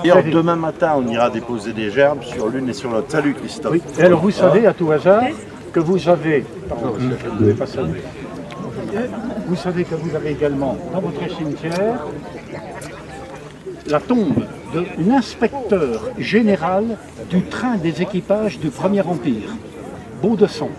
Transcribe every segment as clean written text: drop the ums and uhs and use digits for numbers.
Et alors, demain matin, on ira déposer des gerbes sur l'une et sur l'autre. Salut Christophe. Oui. Et alors vous savez, à tout hasard, que vous avez... Pardon, je ne devais pas saluer. Vous savez que vous avez également, dans votre cimetière, la tombe de l'inspecteur général du train des équipages du Premier Empire, Baudesson,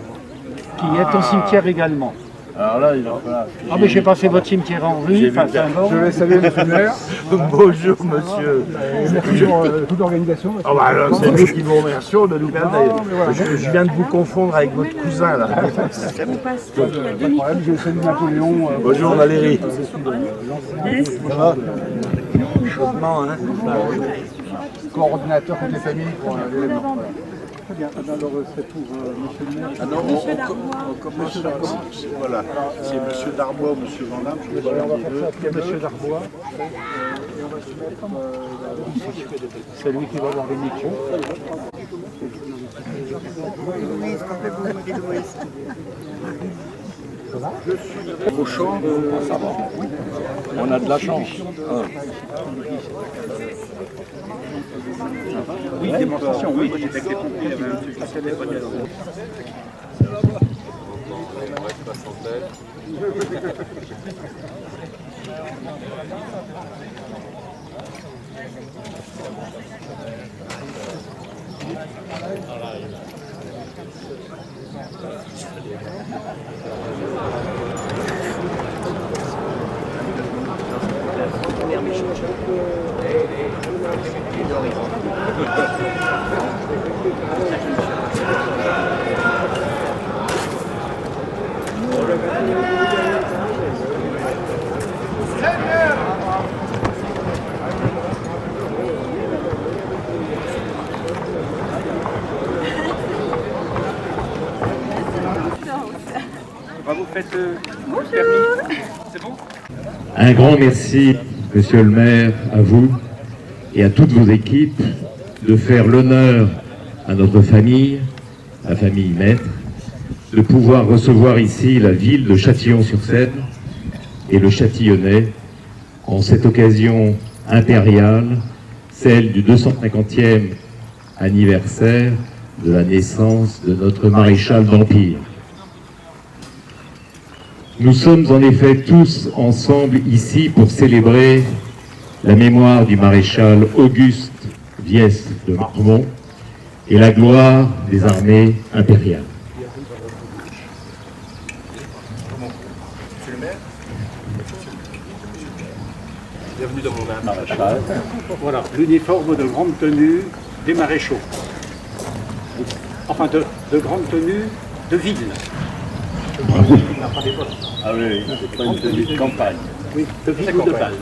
qui est au cimetière également. Alors là, il va falloir... Ah mais j'ai passé votre cimetière en rue, enfin, c'est un bon. Je vais saluer monsieur le maire. Bonjour monsieur. Merci pour toute l'organisation. Oh bah alors, c'est nous qui vous remercions de nous permettre. Je viens de vous confondre avec votre cousin là. Pas de problème, je salue Napoléon. Bonjour Valérie. Ça va? Chaudement, hein? Coordinateur côté famille pour l'événement. Très bien, alors c'est pour monsieur le maire. Ah non, on commence voilà. C'est monsieur Darbois ou monsieur Vandame. On va faire ça avec monsieur Darbois. Et on va se mettre c'est lui qui va avoir les micros. Au champ, ça va. On a de la chance. Oui, démonstration, oui. J'ai fait compris, il y avait un truc qui s'était pas dit. Vous faites bonjour. C'est bon? Un grand merci, monsieur le maire, à vous et à toutes vos équipes de faire l'honneur à notre famille, la famille Maître, de pouvoir recevoir ici la ville de Châtillon-sur-Seine et le Châtillonnais en cette occasion impériale, celle du 250e anniversaire de la naissance de notre maréchal d'Empire. Nous sommes en effet tous ensemble ici pour célébrer la mémoire du maréchal Auguste Viès de Marmont et la gloire des armées impériales. Bienvenue dans mon maréchal. Voilà, l'uniforme de grande tenue des maréchaux. Enfin, de grande tenue de ville. Ah oui, c'est pas une tenue de campagne. Oui, de ville ou de balle.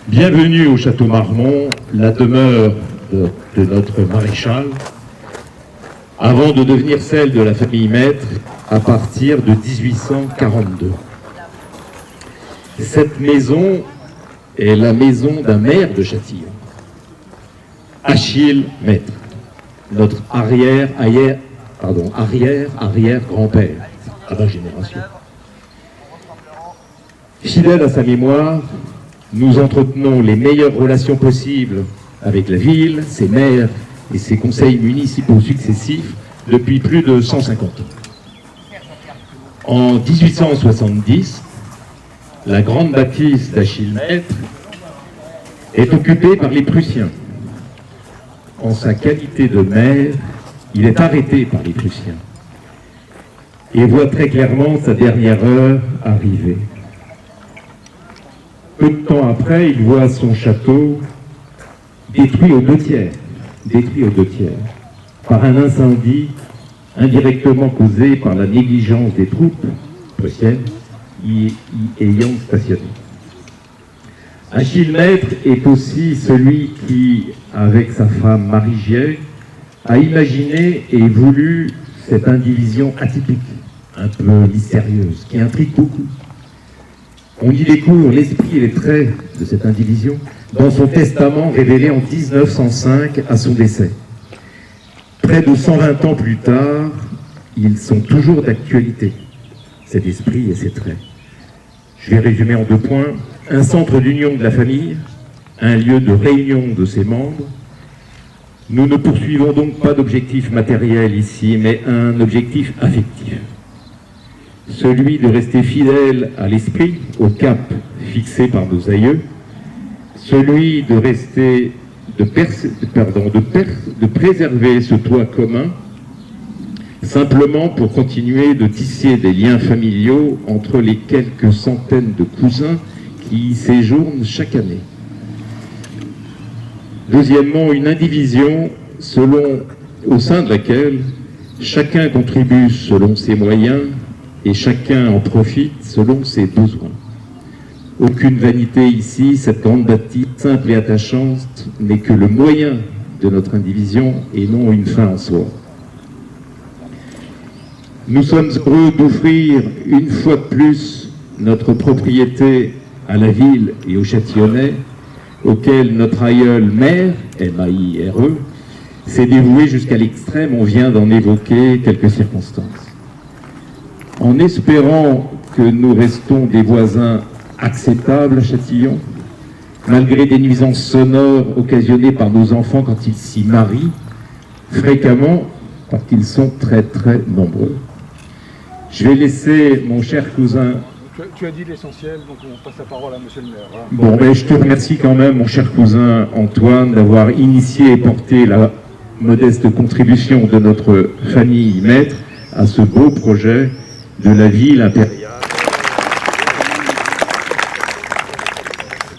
Bienvenue au Château Marmont, la demeure de notre maréchal, avant de devenir celle de la famille Maître à partir de 1842. Cette maison est la maison d'un maire de Châtillon, Achille Maître, notre arrière-grand-père à ma génération. Fidèle à sa mémoire, nous entretenons les meilleures relations possibles avec la ville, ses maires et ses conseils municipaux successifs depuis plus de 150 ans. En 1870, la grande bâtisse d'Achille Maître est occupée par les Prussiens. En sa qualité de maire, il est arrêté par les Prussiens et voit très clairement sa dernière heure arriver. Peu de temps après, il voit son château détruit aux deux tiers par un incendie indirectement causé par la négligence des troupes prussiennes y ayant stationné. Achille Maître est aussi celui qui, avec sa femme Marie Giet, a imaginé et voulu cette indivision atypique, un peu mystérieuse, qui intrigue beaucoup. On y découvre l'esprit et les traits de cette indivision dans son testament révélé en 1905 à son décès. Près de 120 ans plus tard, ils sont toujours d'actualité, cet esprit et ces traits. Je vais résumer en 2 points. Un centre d'union de la famille, un lieu de réunion de ses membres. Nous ne poursuivons donc pas d'objectif matériel ici, mais un objectif affectif. Celui de rester fidèle à l'esprit, au cap fixé par nos aïeux. Celui de rester, de préserver ce toit commun, simplement pour continuer de tisser des liens familiaux entre les quelques centaines de cousins qui y séjournent chaque année. Deuxièmement, une indivision au sein de laquelle chacun contribue selon ses moyens et chacun en profite selon ses besoins. Aucune vanité ici, cette grande bâtisse simple et attachante n'est que le moyen de notre indivision et non une fin en soi. Nous sommes heureux d'offrir une fois de plus notre propriété à la ville et aux Châtillonnais, auquel notre aïeul maire, M-A-I-R-E, s'est dévoué jusqu'à l'extrême. On vient d'en évoquer quelques circonstances. En espérant que nous restons des voisins acceptables à Châtillon, malgré des nuisances sonores occasionnées par nos enfants quand ils s'y marient, fréquemment, parce qu'ils sont très très nombreux. Je vais laisser mon cher cousin... Tu as dit l'essentiel, donc on passe la parole à monsieur le maire. Voilà. Bon, mais je te remercie quand même, mon cher cousin Antoine, d'avoir initié et porté la modeste contribution de notre famille maître à ce beau projet de la ville impériale.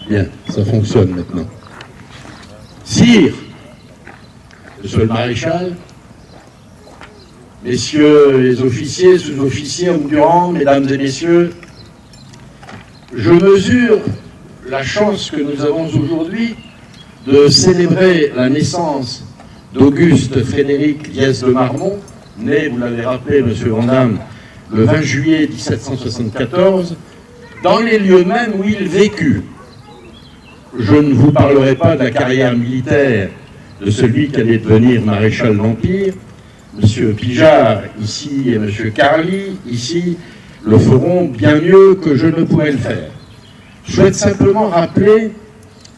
Bien, ça fonctionne maintenant. Sire, monsieur le maréchal, messieurs les officiers, sous-officiers, hommes du rang, mesdames et messieurs, je mesure la chance que nous avons aujourd'hui de célébrer la naissance d'Auguste Frédéric Liès de Marmont, né, vous l'avez rappelé, monsieur Vandamme, le 20 juillet 1774, dans les lieux mêmes où il vécut. Je ne vous parlerai pas de la carrière militaire de celui qui allait devenir maréchal de l'Empire. Monsieur Pijard, ici, et monsieur Carly, ici, le feront bien mieux que je ne pourrais le faire. Je souhaite simplement rappeler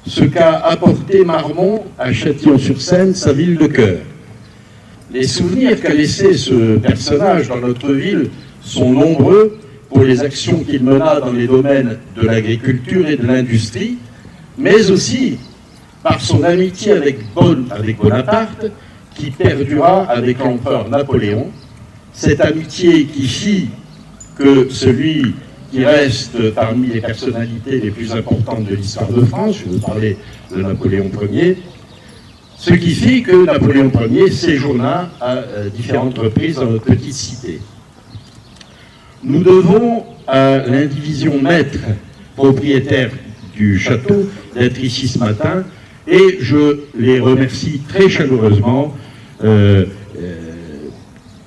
ce qu'a apporté Marmont à Châtillon-sur-Seine, sa ville de cœur. Les souvenirs qu'a laissé ce personnage dans notre ville sont nombreux pour les actions qu'il mena dans les domaines de l'agriculture et de l'industrie, mais aussi par son amitié avec Bonaparte, qui perdura avec l'empereur Napoléon. Cette amitié qui fit que celui qui reste parmi les personnalités les plus importantes de l'histoire de France, je veux parler de Napoléon Ier, ce qui fit que Napoléon Ier séjourna à différentes reprises dans notre petite cité. Nous devons à l'indivision maître propriétaire du château d'être ici ce matin, et je les remercie très chaleureusement.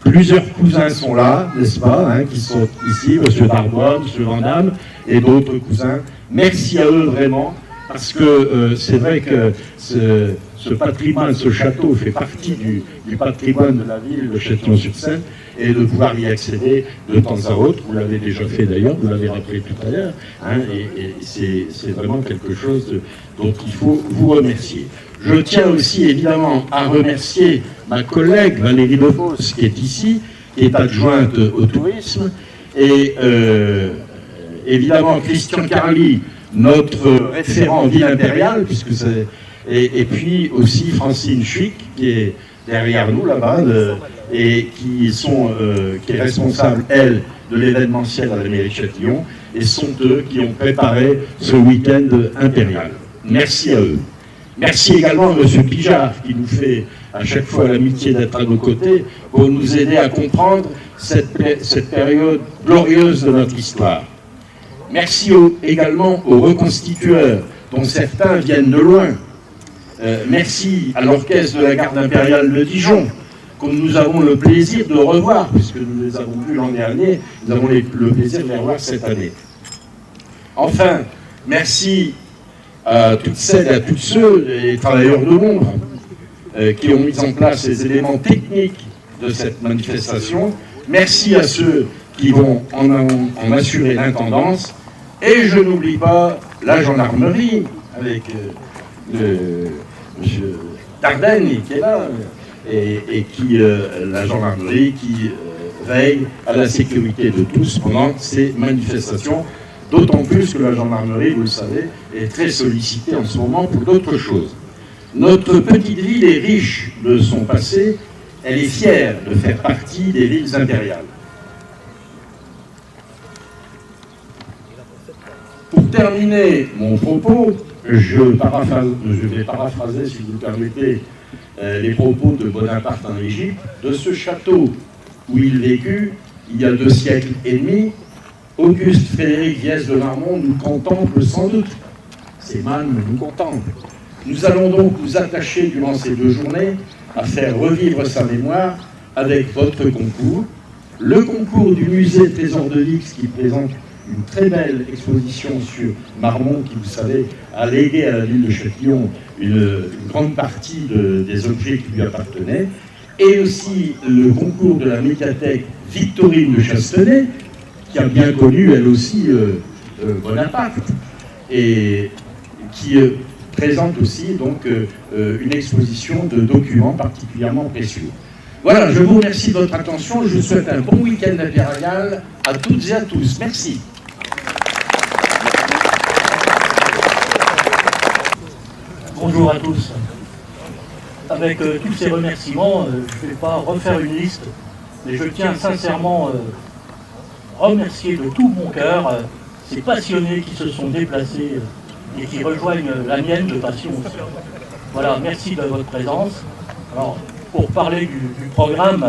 Plusieurs cousins sont là, n'est-ce pas, hein, qui sont ici, monsieur Darbois, monsieur Vandamme et d'autres cousins. Merci à eux vraiment, parce que c'est vrai que ce patrimoine, ce château fait partie du patrimoine de la ville de Châtillon-sur-Seine, et de pouvoir y accéder de temps à autre, vous l'avez déjà fait d'ailleurs, vous l'avez rappelé tout à l'heure, hein, et c'est vraiment quelque chose dont il faut vous remercier. Je tiens aussi évidemment à remercier ma collègue Valérie Devos, qui est ici, qui est adjointe au tourisme, et évidemment Christian Carly, notre référent ville impériale, puisque c'est, et puis aussi Francine Chuic, qui est derrière nous là-bas, et qui est responsable, elle, de l'événementiel à la mairie de Châtillon, et sont eux qui ont préparé ce week-end impérial. Merci à eux. Merci également à M. Pijard, qui nous fait à chaque fois l'amitié d'être à nos côtés pour nous aider à comprendre cette période glorieuse de notre histoire. Merci également aux reconstitueurs, dont certains viennent de loin. Merci à l'orchestre de la garde impériale de Dijon, que nous avons le plaisir de revoir, puisque nous les avons vus l'an dernier, nous avons le plaisir de les revoir cette année. Enfin, merci à toutes celles et à tous ceux, les travailleurs de l'ombre, qui ont mis en place les éléments techniques de cette manifestation. Merci à ceux qui vont en assurer l'intendance. Et je n'oublie pas la gendarmerie, avec monsieur Dardenne qui est là, et qui, la gendarmerie qui veille à la sécurité de tous pendant ces manifestations, d'autant plus que la gendarmerie, vous le savez, est très sollicitée en ce moment pour d'autres choses. Notre petite ville est riche de son passé, elle est fière de faire partie des villes impériales. Pour terminer mon propos, je vais paraphraser, si vous le permettez, les propos de Bonaparte en Égypte. De ce château où il vécut, il y a 2 siècles et demi, Auguste Frédéric Viès de Marmont nous contemple sans doute. Ces mânes nous contemplent. Nous allons donc nous attacher durant ces 2 journées à faire revivre sa mémoire avec votre concours. Le concours du musée Trésor de l'X qui présente une très belle exposition sur Marmont qui, vous savez, a légué à la ville de Châtillon une grande partie des objets qui lui appartenaient, et aussi le concours de la médiathèque Victorine de Chastenay, qui a bien connu, elle aussi, Bonaparte, et qui présente aussi donc une exposition de documents particulièrement précieux. Voilà, je vous remercie de votre attention, je vous souhaite un bon week-end impérial à toutes et à tous. Merci. Bonjour à tous. Avec tous ces remerciements, je ne vais pas refaire une liste, mais je tiens sincèrement à remercier de tout mon cœur ces passionnés qui se sont déplacés et qui rejoignent la mienne de passion aussi. Voilà, merci de votre présence. Alors, pour parler du programme,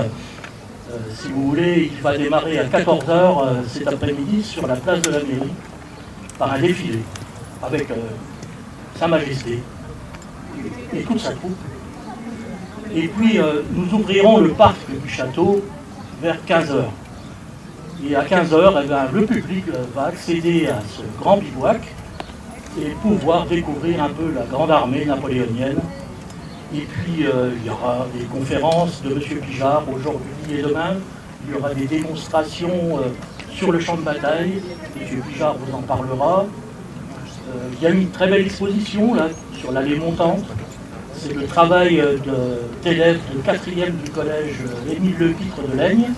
si vous voulez, il va démarrer à 14 h cet après-midi sur la place de la mairie par un défilé avec Sa Majesté et toute sa troupe. Et puis nous ouvrirons le parc du château vers 15 h. Et à 15 h, eh bien, le public va accéder à ce grand bivouac et pouvoir découvrir un peu la grande armée napoléonienne. Et puis il y aura des conférences de M. Pijard aujourd'hui et demain. Il y aura des démonstrations sur le champ de bataille. M. Pijard vous en parlera. Il y a une très belle exposition là, sur l'allée montante. C'est le travail d'élèves de 4e du collège Émile Lepître de Laigne.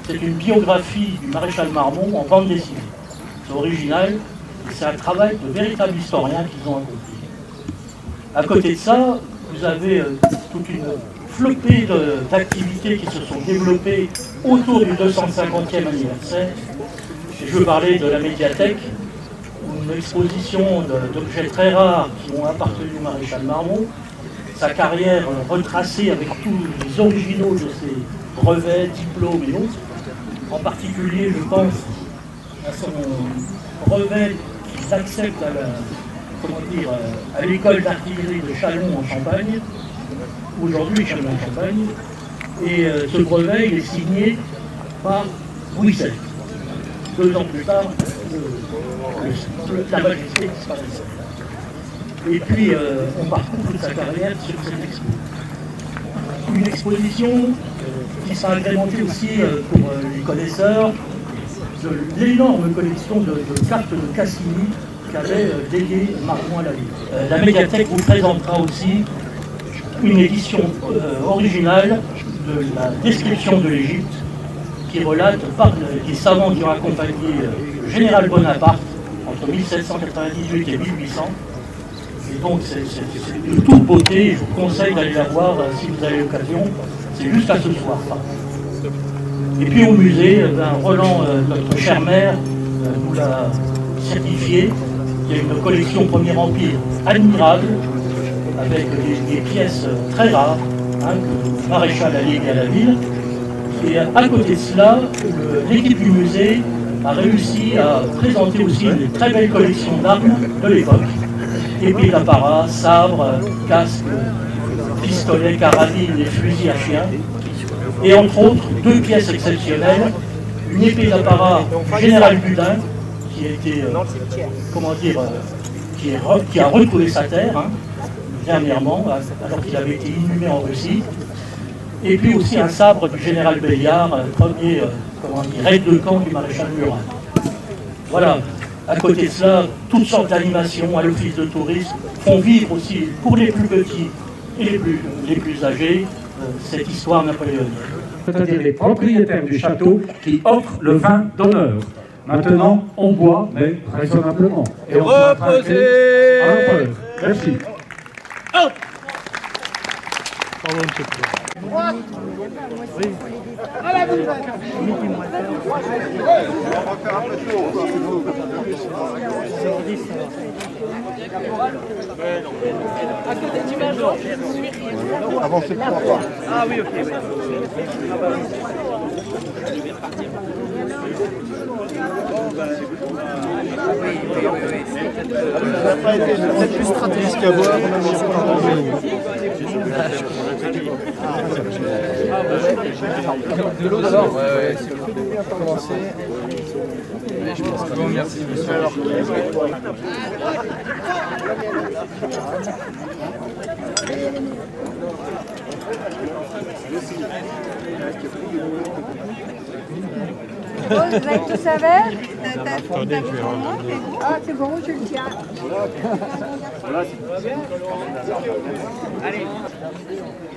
C'est une biographie du maréchal Marmont en bande dessinée. C'est original et c'est un travail de véritables historiens qu'ils ont accompli. À côté de ça, vous avez toute une flopée d'activités qui se sont développées autour du 250e anniversaire. Et je veux parler de la médiathèque, une exposition d'objets très rares qui ont appartenu au maréchal Marmont, sa carrière retracée avec tous les originaux de ses brevets, diplômes et autres. En particulier, je pense à son brevet qu'il accepte à l'école d'artillerie de Châlons en Champagne, aujourd'hui Châlons en Champagne, et ce brevet il est signé par Louis XVI. 2 ans plus tard, la Majesté disparaissait. Et puis on parcourt toute sa carrière sur cette expo. Une exposition qui sera agrémentée aussi pour les connaisseurs de l'énorme collection de cartes de Cassini qu'avait dédié Marmont à la ville. La médiathèque vous présentera aussi une édition originale de la description de l'Égypte qui relate par des savants qui ont accompagné le général Bonaparte entre 1798 et 1800. Et donc c'est de toute beauté, je vous conseille d'aller la voir si vous avez l'occasion, c'est juste à ce soir. Et puis au musée, Roland, notre chère mère, nous l'a certifié. Il y a une collection Premier Empire admirable, avec des pièces très rares, que le maréchal a léguées à la ville. Et à côté de cela, l'équipe du musée a réussi à présenter aussi une très belle collection d'armes de l'époque. Épées d'apparat, sabres, casques, pistolets, carabines et fusils à chien. Et entre autres, 2 pièces exceptionnelles. Une épée d'apparat Général Budin, qui a été, qui a retrouvé sa terre, dernièrement, alors qu'il avait été inhumé en Russie. Et puis aussi un sabre du général Béliard, premier aide de camp du maréchal Murat. Voilà. À côté de cela, toutes sortes d'animations à l'office de tourisme font vivre aussi, pour les plus petits et les plus âgés, cette histoire napoléonienne. C'est-à-dire les propriétaires du château qui offrent le vin d'honneur. Maintenant, on boit, mais raisonnablement. Et on Reposez à l'empereur. Merci. Avancez trois pas. Ah oui, ok. Oui. C'est plus stratégique à voir. De l'eau d'abord. Ouais, s'il vous plaît. Commencer. Je pense que bon, merci, monsieur. Vous avez tous un verre? Attendez, je vais Ah, c'est bon, je le tiens.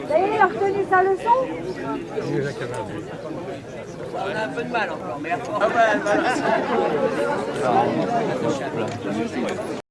Ça y est, il a retenu sa leçon? On a un peu de mal encore, mais après.